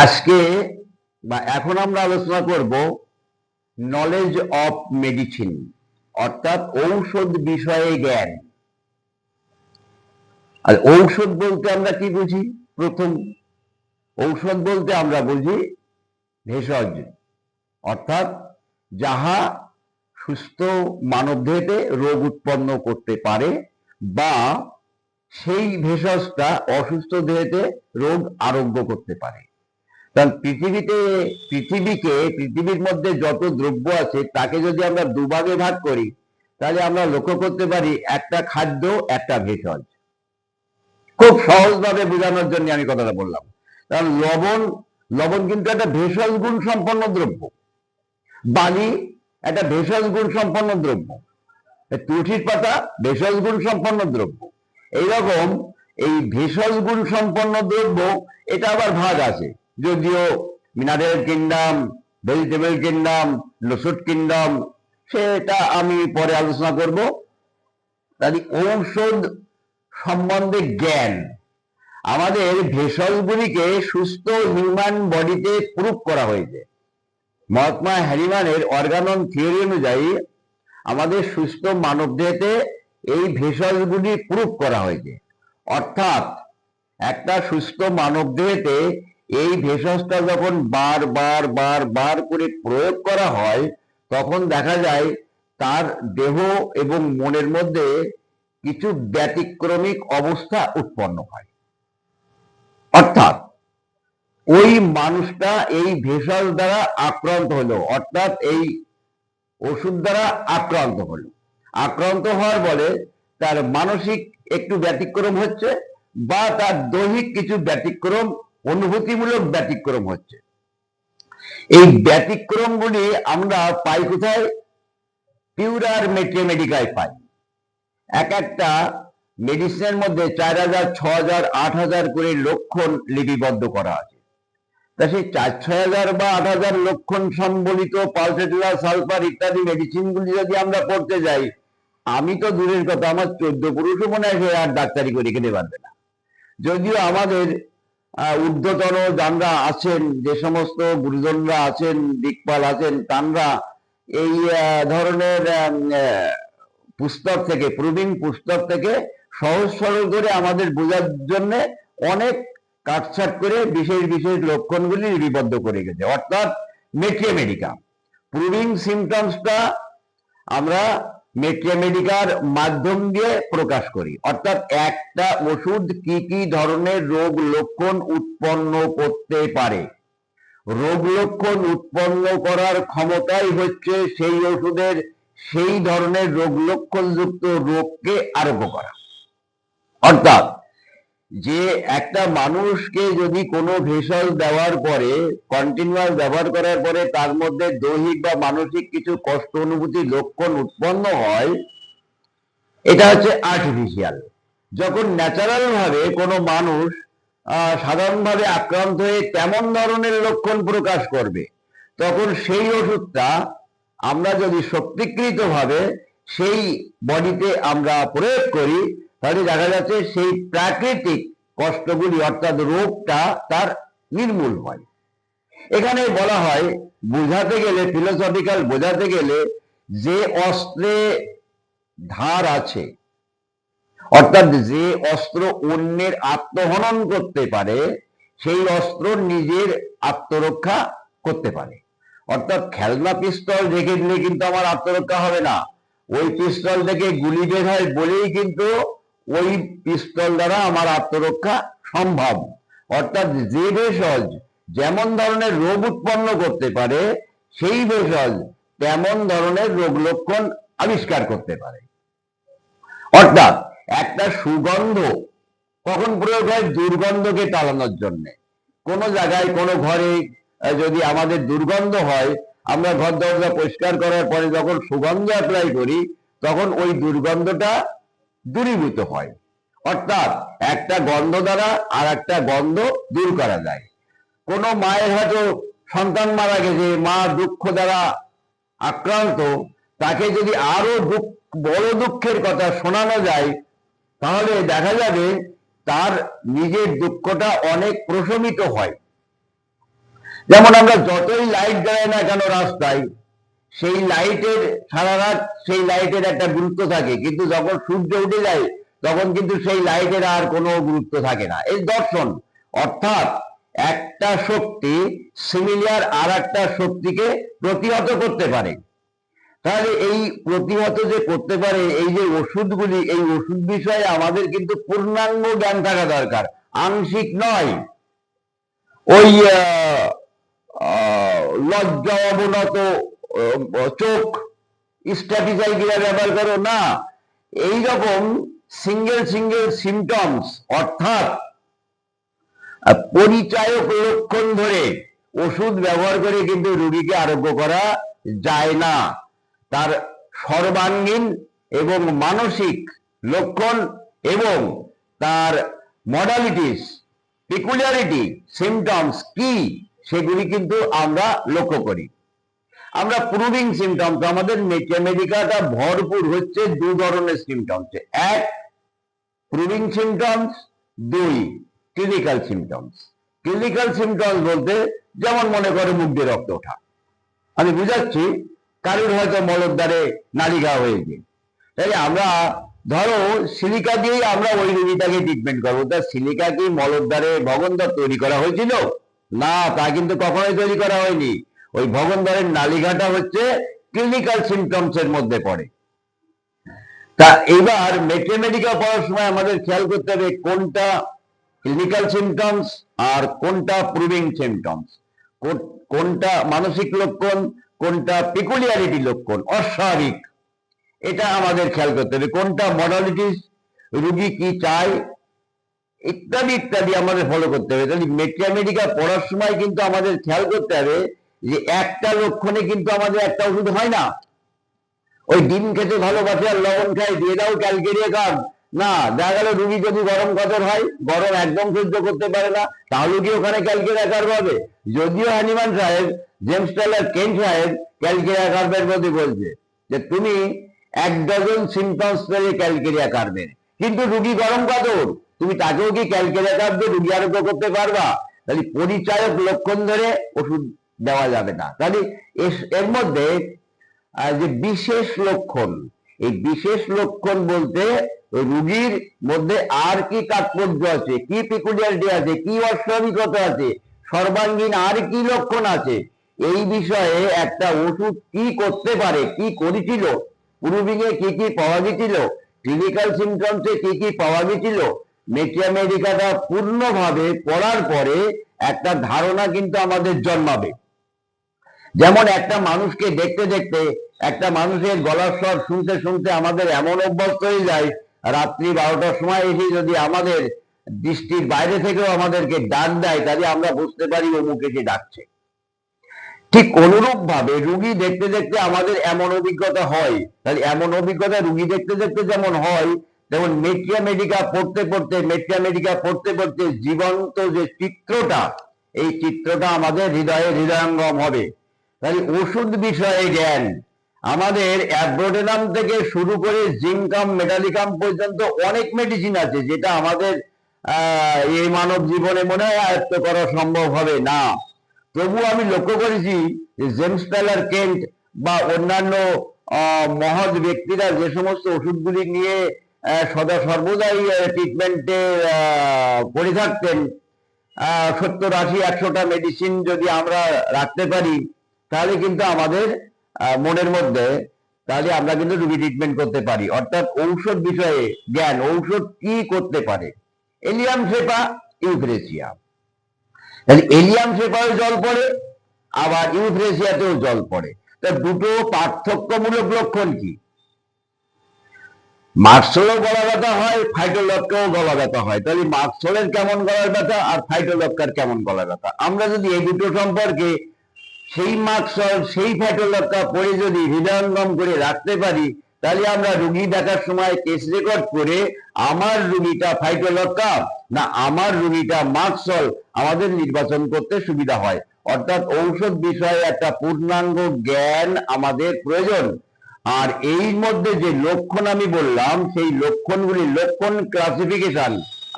আজকে বা এখন আমরা আলোচনা করব নলেজ অফ মেডিসিন, অর্থাৎ ঔষধ বিষয়ে জ্ঞান। আর ঔষধ বলতে আমরা কি বুঝি? প্রথম, ঔষধ বলতে আমরা বুঝি ভেষজ, অর্থাৎ যাহা সুস্থ মানবদেহে রোগ উৎপন্ন করতে পারে বা সেই ভেষজটা অসুস্থ দেহেতে রোগ আরোগ্য করতে পারে। কারণ পৃথিবীর মধ্যে যত দ্রব্য আছে তাকে যদি আমরা দুভাগে ভাগ করি তাহলে আমরা লক্ষ্য করতে পারি একটা খাদ্য, একটা ভেষজ। খুব সহজভাবে বোঝানোর জন্য আমি কথাটা বললাম। কারণ লবণ কিন্তু একটা ভেষজ গুণ সম্পন্ন দ্রব্য, বালি একটা ভেষজ গুণ সম্পন্ন দ্রব্য, তুলসীর পাতা ভেষজ গুণ সম্পন্ন দ্রব্য। এইরকম এই ভেষজ গুণ সম্পন্ন দ্রব্য এটা আবার ভাগ আছে, যদিও মিনারেল কিংডম, ভেজিটেবল কিংডম, লসুট কিংডম, সেটা আমি পরে আলোচনা করব। তাহলে ঔষধ সম্বন্ধে জ্ঞান, আমাদের ভেষজগুলিকে সুস্থ হিউম্যান বডিতে প্রুফ করা হয়েছে। মহাত্মা হ্যারিম্যানের অর্গানন থিওরি অনুযায়ী আমাদের সুস্থ মানবদেহেতে এই ভেষজগুলি প্রুফ করা হয়েছে। অর্থাৎ একটা সুস্থ মানবদেহেতে এই ভেষজটা যখন বার করে প্রয়োগ করা হয় তখন দেখা যায় তার দেহ এবং মনের মধ্যে কিছু ব্যতিক্রমিক অবস্থা উৎপন্ন হয়। অর্থাৎ ওই মানুষটা এই ভেষজ দ্বারা আক্রান্ত হলো, অর্থাৎ এই ওষুধ দ্বারা আক্রান্ত হওয়ার বলে তার মানসিক একটু ব্যতিক্রম হচ্ছে বা তার দৈহিক কিছু ব্যতিক্রম, অনুভূতিমূলক ব্যতিক্রম হচ্ছে। এই ব্যতিক্রমগুলি আমরা পাই কোথায়? পিউরার মেডিকায় পাই। এক একটা মেডিসিনের মধ্যে 4000, 6000, 8000 করে লক্ষণ লিপিবদ্ধ করা আছে। তা সেই 4000-6000 বা 8000 লক্ষণ সম্বলিত পালসেটিলা, সালফার ইত্যাদি মেডিসিনগুলি যদি আমরা পড়তে যাই, আমি তো দূরের কথা, আমার 14 পুরুষও মনে হয় আর ডাক্তারি করে খেতে পারবে না। যদিও আমাদের ঊর্ধ্বতন যারা আছেন, যে সমস্ত গুরুজনরা আছেন, দিকপাল আছেন, তাঁরা এই ধরনের পুস্তক থেকে, প্রবীণ পুস্তক থেকে সহজ সরল করে আমাদের বোঝার জন্য অনেক কাটছাট করে বিশেষ বিশেষ লক্ষণগুলি লিপিবদ্ধ করে গেছে। অর্থাৎ মেডিকা প্রুভিং সিমটমসটা আমরা মেডিকার মাধ্যম দিয়ে প্রকাশ করি। অর্থাৎ একটা ওষুধ কি কি ধরনের রোগ লক্ষণ উৎপন্ন করতে পারে, রোগ লক্ষণ উৎপন্ন করার ক্ষমতাই হচ্ছে সেই ওষুধের সেই ধরনের রোগ লক্ষণ যুক্ত রোগকে আরোগ্য করা। অর্থাৎ যে একটা মানুষকে যদি কোনো ভেষজ দেওয়ার পরে, কন্টিনিউয়াস ব্যবহার করার পরে তার মধ্যে দৈহিক বা মানসিক কিছু কষ্ট অনুভূতি লক্ষণ উৎপন্ন হয়, এটা হচ্ছে আর্টিফিশিয়াল। যখন ন্যাচারাল ভাবে কোনো মানুষ সাধারণভাবে আক্রান্ত হয়ে তেমন ধরনের লক্ষণ প্রকাশ করবে, তখন সেই ওষুধটা আমরা যদি শক্তিকৃত ভাবে সেই বডিতে আমরা প্রয়োগ করি তাহলে দেখা যাচ্ছে সেই প্রাকৃতিক কষ্টগুলি, অর্থাৎ রোগটা তার নির্মূল হয়। এখানে বলা হয়, বোঝাতে গেলে, ফিলোসফিক্যাল বোঝাতে গেলে, যে অস্ত্রে ধার আছে, অর্থাৎ যে অস্ত্র অন্যের আত্মহনন করতে পারে, সেই অস্ত্র নিজের আত্মরক্ষা করতে পারে। অর্থাৎ খেলনা পিস্তল রেখে দিলে কিন্তু আমার আত্মরক্ষা হবে না, ওই পিস্তল থেকে গুলি বের হয় বলেই কিন্তু ওই পিস্তল দ্বারা আমার আত্মরক্ষা সম্ভব। অর্থাৎ যে ভেষজ যেমন ধরনের রোগ উৎপন্ন করতে পারে, সেই ভেষজ তেমন ধরনের রোগ লক্ষণ আবিষ্কার করতে পারে। অর্থাৎ একটা সুগন্ধ কখন প্রয়োগ হয়? দুর্গন্ধকে টালানোর জন্য। কোনো জায়গায়, কোনো ঘরে যদি আমাদের দুর্গন্ধ হয়, আমরা ঘর দরজা পরিষ্কার করার পরে যখন সুগন্ধ অ্যাপ্লাই করি তখন ওই দুর্গন্ধটা দূরীভূত হয়। অর্থাৎ একটা গন্ধ দ্বারা আর একটা গন্ধ দূর করা যায়। কোনো মায়ের হয়তো সন্তান মারা গেছে, মা দুঃখ দ্বারা আক্রান্ত, তাকে যদি আরো বড় দুঃখের কথা শোনানো যায় তাহলে দেখা যাবে তার নিজের দুঃখটা অনেক প্রশমিত হয়। যেমন আমরা যতই লাইট জ্বালাই না কেন রাস্তায়, সেই লাইটের সারা রাত সেই লাইটের একটা গুরুত্ব থাকে, কিন্তু যখন সূর্য উঠে যায় তখন কিন্তু সেই লাইটের আর কোনো গুরুত্ব থাকে না। এই দর্শন, অর্থাৎ একটা শক্তি সিমিলার আর একটা শক্তিকে প্রতিহত করতে পারে। তাহলে এই প্রতিহত যে করতে পারে, এই যে ওষুধগুলি, এই ওষুধ বিষয়ে আমাদের কিন্তু পূর্ণাঙ্গ জ্ঞান থাকা দরকার, আংশিক নয়। ওই লজ্জা অবনত চোখ স্ট্র্যাটিজাই কিভাবে ব্যবহার করো না, এইরকম সিঙ্গেল সিঙ্গেল সিমটমস অর্থাৎ পরিচায়ক লক্ষণ ধরে ওষুধ ব্যবহার করে কিন্তু রোগীকে আরোগ্য করা যায় না। তার সর্বাঙ্গীন এবং মানসিক লক্ষণ এবং তার মডালিটিস, পিকুলিয়ারিটি, সিমটমস কি, সেগুলি কিন্তু আমরা লক্ষ্য করি। আমরা প্রুভিং সিমটমস, আমাদের মেডিকাটা ভরপুর হচ্ছে দু ধরনের সিমটমস, এক প্রুভিং সিমটমস, দুই ক্লিনিক্যাল সিমটমস। ক্লিনিক্যাল সিমটমস বলতে যেমন মনে করে মুখ দিয়ে রক্ত ওঠা, আমি বুঝাচ্ছি, কারোর হয়তো মলদ্বারে নালিকা হয়েছে, তাহলে আমরা ধরো সিলিকা দিয়েই আমরা ওই রোগীটাকে ট্রিটমেন্ট করবো। তা সিলিকা কি মলদ্বারে ভগন্দর তৈরি করা হয়েছিল? না, তা কিন্তু কখনোই তৈরি করা হয়নি। ওই ভগন্দরের নালিকাটা হচ্ছে ক্লিনিক্যাল সিমটমস এর মধ্যে পড়ে। তা এবার ম্যাথমেটিক্যাল পড়ার সময় আমাদের খেয়াল করতে হবে কোনটা ক্লিনিক্যাল সিমটমস আর কোনটা প্রুভিং সিমটমস, কোনটা মানসিক লক্ষণ, কোনটা পিকুলিয়ারিটি লক্ষণ, অস্বাভাবিক, এটা আমাদের খেয়াল করতে হবে। কোনটা মডালিটিস, রোগী কি চায়, ইত্যাদি ইত্যাদি আমাদের ফলো করতে হবে। তাহলে ম্যাথমেটিক্যাল পড়ার সময় কিন্তু আমাদের খেয়াল করতে হবে যে একটা লক্ষণে কিন্তু আমাদের একটা ওষুধ হয় না। ওই ডিম খেতে ভালোবাসে আর লবণ খায়, দিয়ে দাও ক্যালকেরিয়া কার্ড, না, দেখা গেল রুগী যদি গরম কাতর হয়, গরম একদম সহ্য করতে পারে না, তাহলে কি ওখানে ক্যালকেরিয়া কার্ড পাবে? যদিও হ্যানিম্যান সাহেব, জেমস টেলর কেন্ট সাহেব ক্যালকেরিয়া কার্বের মধ্যে বলছে যে তুমি 1 ডজন সিমটমস পেলে ক্যালকেরিয়া কার্বের, কিন্তু রুগী গরম কাতর, তুমি তাকেও কি ক্যালকেরিয়া কার্ড দিয়ে রুগী আরোগ্য করতে পারবা? তাহলে পরিচায়ক লক্ষণ ধরে ওষুধ দেওয়া যাবে না। তাহলে এর মধ্যে যে বিশেষ লক্ষণ, এই বিশেষ লক্ষণ বলতে রোগীর মধ্যে আর কি তাৎপর্য আছে, কি পিকুলিয়ারিটি আছে, কি অস্বাভাবিকতা আছে, সর্বাঙ্গীন আর কি লক্ষণ আছে, এই বিষয়ে একটা ওষুধ কি করতে পারে, কি করেছিল, প্রুভিং এ কি কি পাওয়া গেছিল, ক্লিনিক্যাল সিমটমসে কি কি পাওয়া গেছিল, ম্যাথমেটিক্যালটা পূর্ণভাবে পড়ার পরে একটা ধারণা কিন্তু আমাদের জন্মাবে। যেমন একটা মানুষকে দেখতে দেখতে, একটা মানুষের গলার স্বর শুনতে শুনতে আমাদের এমন অভ্যস্ত হয়ে যায়, রাত্রি 12টার সময় এসে যদি আমাদের দৃষ্টির বাইরে থেকেও আমাদেরকে ডাক দেয়, তাহলে আমরা বুঝতে পারি অমুক এসে ডাকছে। ঠিক অনুরূপ ভাবে রুগী দেখতে দেখতে আমাদের এমন অভিজ্ঞতা হয়। তাহলে এমন অভিজ্ঞতা রুগী দেখতে দেখতে যেমন হয়, তেমন ম্যাথমেটিক্যাল পড়তে পড়তে জীবন্ত যে চিত্রটা, এই চিত্রটা আমাদের হৃদয়ঙ্গম হবে। তাহলে ওষুধ বিষয়ে জ্ঞান আমাদের অ্যাব্রোডেনাম থেকে শুরু করে জিঙ্কাম মেটালিকাম পর্যন্ত অনেক মেডিসিন আছে, যেটা আমাদের এই মানব জীবনে মনে হয় আয়ত্ত করা সম্ভব হবে না। তবু আমি লক্ষ্য করেছি যে জেমস টেলর কেন্ট বা অন্যান্য মহৎ ব্যক্তিরা যে সমস্ত ওষুধগুলি নিয়ে সদা সর্বদাই ট্রিটমেন্টে পড়ে থাকতেন, 70, 80, 100টা মেডিসিন যদি আমরা রাখতে পারি, তাহলে কিন্তু আমাদের মনের মধ্যে, তাহলে আমরা কিন্তু রোগী ট্রিটমেন্ট করতে পারি। অর্থাৎ ঔষধ বিষয়ে জ্ঞান, ঔষধ কি করতে পারে। এলিয়াম সেপা, ইউথ্রেসিয়া, এলিয়াম সেপাও জল পড়ে, আবার ইউথ্রেসিয়াতেও জল পড়ে। তা দুটো পার্থক্যমূলক লক্ষণ কি? মার্কসলেও গলা ব্যথা হয়, ফাইটোলক্কাও গলা ব্যথা হয়। তাহলে মার্কসলের কেমন গলার ব্যথা আর ফাইটোলক্কার কেমন গলা ব্যথা, আমরা যদি এই দুটো সম্পর্কে সেই মার্কসল সেই ফাইটোলক্কা পড়ে যদি হৃদয়ঙ্গম করে রাখতে পারি, তাহলে আমরা রুগী দেখার সময় কেস রেকর্ড করে আমার রুগীটা ফাইটোলক্কা না আমার রুগীটা মার্কসল আমাদের নির্বাচন করতে সুবিধা হয়। অর্থাৎ ঔষধ বিষয়ে একটা পূর্ণাঙ্গ জ্ঞান আমাদের প্রয়োজন। আর এই মধ্যে যে লক্ষণ আমি বললাম, সেই লক্ষণগুলি, লক্ষণ ক্লাসিফিকেশন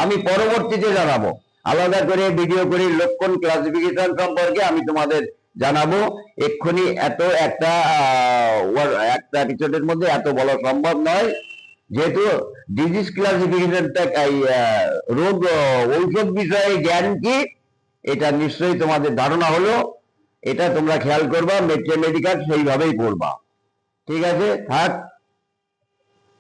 আমি পরবর্তীতে জানাবো। আলাদা করে ভিডিও করে লক্ষণ ক্লাসিফিকেশন সম্পর্কে আমি তোমাদের জানাবো। এক্ষুনি এত একটা একটা এপিসোডের মধ্যে এত বলা সম্ভব নয়, যেহেতু ডিজিজ ক্লাসিফিকেশনটা রোগ ঔষধ বিষয়ে জ্ঞান কি এটা নিশ্চয়ই তোমাদের ধারণা হলো। এটা তোমরা খেয়াল করবা, মেডিকেল সেইভাবেই পড়বা। ঠিক আছে, থাক।